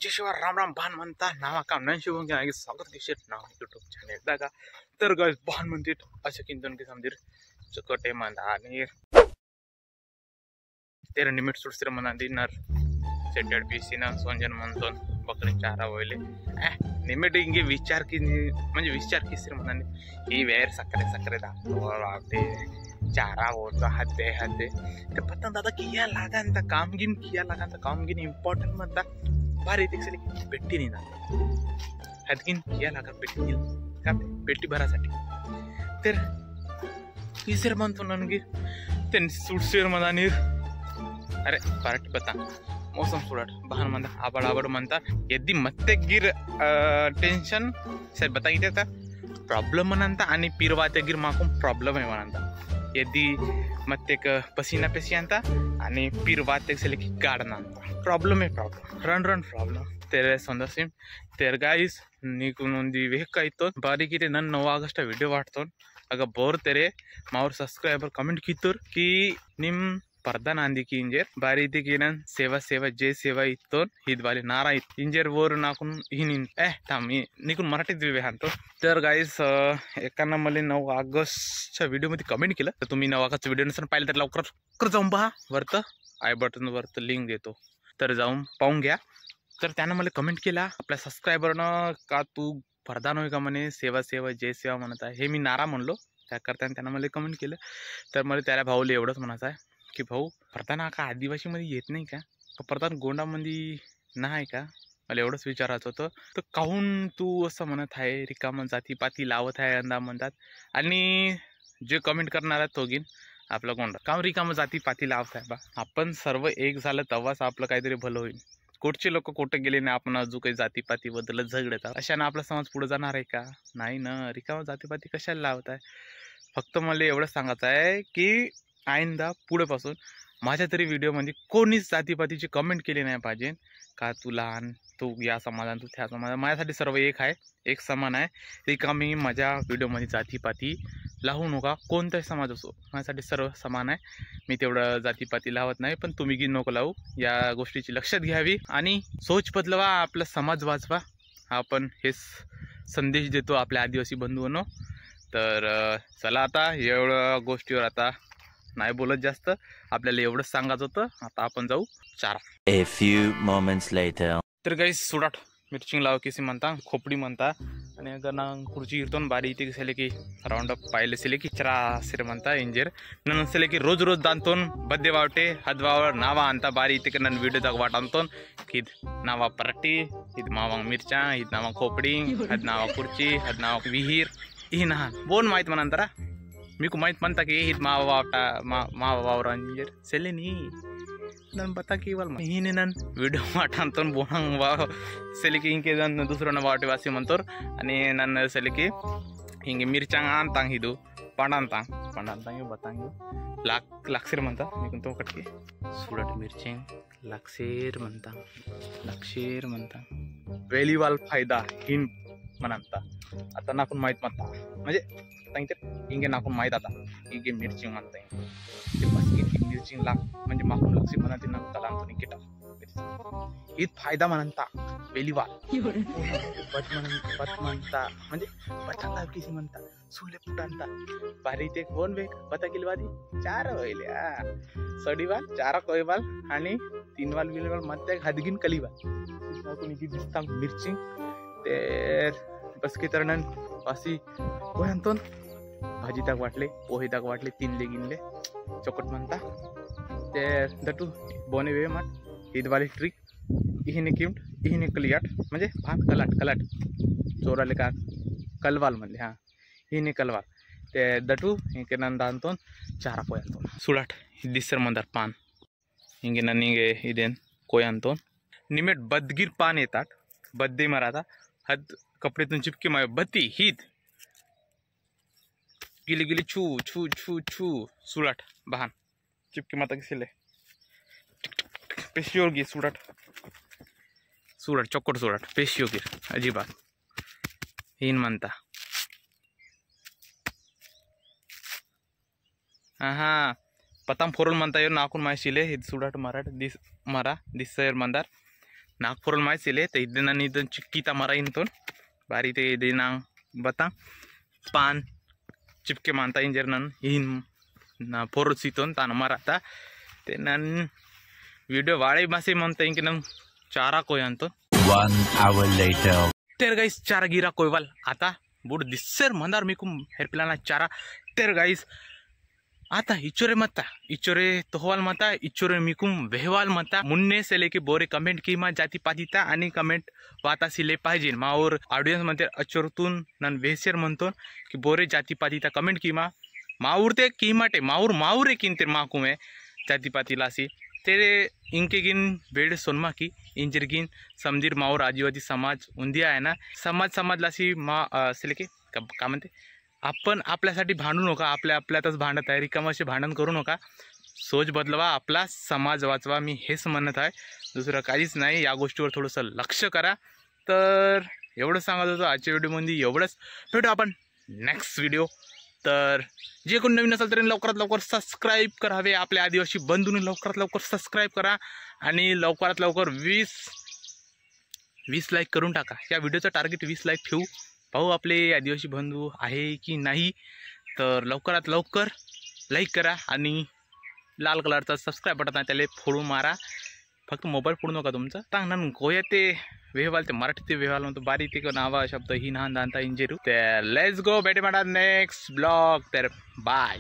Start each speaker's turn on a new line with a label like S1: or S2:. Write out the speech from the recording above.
S1: जयशिवार राम राम बाण म्हणता नावा काम नाही शिवून की स्वागत दिशेत नाव यूट्यूब चॅनेल दागा तर गाइस बाण म्हणतात असे किंतन की समजर चकटे म्हणता आणि तेरा निमिट सुडसर म्हणा दिनार सेटेड पीसी ना सोंजन म्हणतोन बकरी चारा वयले निमिट इंगे विचार की म्हणजे विचार किसर म्हणा ही वेर सकरे सकरे दाखवते चारा होता हद्दे हद्दे ते पता दादा किया लागांता कामगिन किया लागांता कामगिन इम्पॉर्टंट म्हणता भारी तिकसली पेट्टी नाही ना हदगिन किया लागा पेट्टी का पेट्टी भरासाठी तर किसर म्हणतो ननगी ते सुडसेर म्हणा नीर अरे पार्टी बता मौसम सुरट बहन म्हणता आबड़ आबड़ म्हणता यदि मत्ते गिर टेंशन सर बताइए था प्रॉब्लम म्हणता आणि पिरवाते गिर माकून प्रॉब्लम आहे म्हणता यदि मत्तेक पसीना पेसी अंता आणि पिरवाते से लेके गाड़ना अंता प्रॉब्लम है प्रॉब्लम रन रन प्रॉब्लम तेरे संदर्सिम तेर गाइस नीकुनोंदी वेहकाइतो बारी की नन 9 ಆಗಸ್ಟ್ वीडियो वाटतो अगर बोर तेरे मावर सब्सक्राइबर कमेंट कीतुर की निम पर्दा नांदी की इंजेर बारी थी की नन सेवा सेवा जय सेवा इतो हिद वाले नारा इंजेर वोर नाकुन हिनिन थांबी निकुन मराठीत दिवे हानतो तर गाइस एकानं मला 9 ऑगस्टच्या व्हिडिओ मध्ये कमेंट केलं तर तुम्ही 9 ऑगस्टचा व्हिडिओ नसेल पाहिलं तर लवकर जाऊन पहा वरत आय बटन वरत लिंक देतो तर जाऊन पाहून घ्या तर त्यानं मला कमेंट केला आपल्या सबस्क्रायबरनं का तू पर्दा नव्हे का म्हणे सेवा सेवा जय सेवा म्हणत आहे हे मी नारा म्हणलो त्याकरता त्यानं मला कमेंट केलं तर मला त्याला भाऊला एवढंच म्हणायचं आहे की भाऊ प्रधान हा का आदिवासीमध्ये येत नाही का प्रधान गोंडामध्ये नाही का मला एवढंच विचारायचं होतं तर काहून तू असं म्हणत आहे रिकामं जातीपाती लावत आहे अंदा म्हणतात आणि जे कमेंट करणार आहे तो घेईन आपला गोंडा काहून रिकामं जातीपाती लावत आहे बा आपण सर्व एक झालं तेव्हाच आपलं काहीतरी भलं होईल कोटचे लोक कोटे गेले नाही आपण अजून काही जातीपातीबद्दल झगडतात अशानं आपला समाज पुढे जाणार आहे का नाही ना रिकामं जातीपाती कशाला लावत आहे फक्त मला एवढंच सांगायचं आहे की आयंदा पुढेपासून माझ्या तरी व्हिडिओमध्ये कोणीच जातीपातीची कमेंट केली नाही पाहिजे का तू लहान तू या समाजात तू त्या समाजात माझ्यासाठी सर्व एक आहे एक समान आहे रिकामी माझ्या व्हिडिओमध्ये जातीपाती लावू नका कोणताही समाज असो माझ्यासाठी सर्व समान आहे मी तेवढं जातीपाती लावत नाही पण तुम्ही की नको लावू या गोष्टीची लक्षात घ्यावी आणि सोच बदलवा आपला समाज वाचवा आपण हेच संदेश देतो आपल्या आदिवासी बंधूंनो तर चला आता एवढ्या गोष्टीवर आता नाही बोलत जास्त आपल्याला एवढंच सांगायचं होतं आता आपण जाऊ चारा
S2: A few moments later
S1: तर गाइस सुडाट मिरचिंग लाव किसी म्हणता खोपडी म्हणता आणि अगर ना खुर्ची इरतोन बारी इथे सेले की राउंड अप पाहिले सेले की चरा सिर म्हणता इंजेर नन सेले की रोज रोज दांतोन बद्दे वावटे हदवावर नावा आणता बारी इथे नन व्हिडिओ दाग वाट आणतोन किद नावा परटी हिद मावा मिरच्या हिद नावा खोपडी हद नावा खुर्ची हद नावा विहीर ही ना बोन माहित म्हणंतरा మీకు మైత్ మంతకి హిట్ మా వావరంజర్ సెలిని నన్ను బతాకి ఇవ్వాలి ఈయన నన్ను వీడియో మాట అంతో బోనం వా సెలికి ఇంకే నన్ను दुसरं वाटे वासी म्हणतो आणि नन्न सेलिकी हिंगे मिरचांग आणतांग हिदू पंडांतांग बतांग लाक्सेर म्हणता मी तो कटके सुडट मिरचिंग लाक्सेर म्हणता वेलीवाल फायदा हिन म्हणता आता नाकून माहीत म्हणता म्हणजे हिंगे नाकून माहीत आता हिंगे मिरचिंग म्हणता ते बस मिरचिंग लाग म्हणजे माकून लक्षी म्हणते ना त्याला आणतो किटा हीच फायदा म्हणता वेलीवाल बट म्हणता म्हणजे बटाला किसी म्हणता सुले फुटांता बारी ते कोण वेग बता गेली वादी 4 वयले सडीवाल 4 कोयवाल आणि 3 वाल विलवाल मध्ये हदगिन कलीवाल नाकून की दिसता मिरचिंग ते बस की तरनन अशी कोणतोन भाजी ताक वाटले पोहे ताक वाटले 3 गिनले चोकट म्हणता ते दटू बोने वे मत ईदवाली ट्रिक इहिने किमट इहिने कलियाट म्हणजे भात कलाट चोराले का कलवाल म्हणले हां इहिने कलवाल ते दटू हिंगे नंदा अंतोन चारा पोय अंतोन सुडाट दिसर मंदार पान हिंगे ननिंगे इदेन कोय अंतोन निमेट बदगीर पान येतात बद्दे मराता हद कपडेतून चिपकी माय बत्ती हीत गिली गिली छू छू छू छू सुडाट बहान चिपकी माता किसले पेशियोगी सुडाट चौकट सुडाट पेशियोगी अजिबात हिन म्हणता हा पताम फोरल म्हणता येऊ नाकून माय शिले हे सुडाट मराठ दिस मरा दिसर मंदार नागपुर माय सिले ते इदन इदन चिक्कीता मरा इंतोन बारी ते दिना बता पान चिपके मानता इंजर नन इन ना फोर सीतोन तान मराता ते नन वीडियो वाड़े मासे मनता इंक नम चारा कोई अंतो
S2: 1 hour later.
S1: तेर गाइस चारा गिरा कोयवाल आता बुड दिस्सर मंदार मिकुम हेरपिलाना चारा तेर गाइस आता इचोरे मता इचोरे तोहवाल मता इचोरे मिकुम वेहवाल मता मुन्ने से लेके बोरे कमेंट कीमा जाती पातीता आणि कमेंट वाता सिले पाहिजे मावर ऑडियन्स मध्ये अचोरतून नन वेसेर म्हणतो की बोरे जाती पातीता कमेंट कीमा माऊर ते कीमाटे माऊर माऊरे किंते माकुमे जाती पातीलासी तेरे इनके गिन बेड सोनमा की इंजर गिन समधीर माऊर आदिवासी समाज उंदिया आहे ना समाजलासी मा असले की का म्हणते आपण आपल्यासाठी भांडू नका आपल्यातच भांडत आहे रिकामाशी भांडण करू नका सोच बदलवा आपला समाज वाचवा मी हेच म्हणत आहे दुसरं काहीच नाही या गोष्टीवर थोडंसं लक्ष करा तर एवढं सांगत होतो आजच्या व्हिडिओमध्ये एवढंच भेटू आपण नेक्स्ट व्हिडिओ तर जे कोण नवीन असेल तरी लवकरात लवकर सबस्क्राईब करावे आपल्या आदिवासी बंधूंनी लवकरात लवकर सबस्क्राईब करा आणि लवकरात लवकर 20 लाईक करून टाका या व्हिडिओचं टार्गेट 20 लाईक ठेवू पाहू आपले आदिवासी बंधू आहे की नाही तर लवकरात लवकर लाईक करा आणि लाल कलरचा सबस्क्राईब बटन आहे त्याला फोडून मारा फक्त मोबाईल फोडू नका तुमचा चांगला गोया ते वेहवाल ते मराठी ते वेहवाल म्हणतो बारी ते नावा शब्द ही नान दांता इंजेरू ते लेट्स गो बेटे माडा नेक्स्ट ब्लॉग तर बाय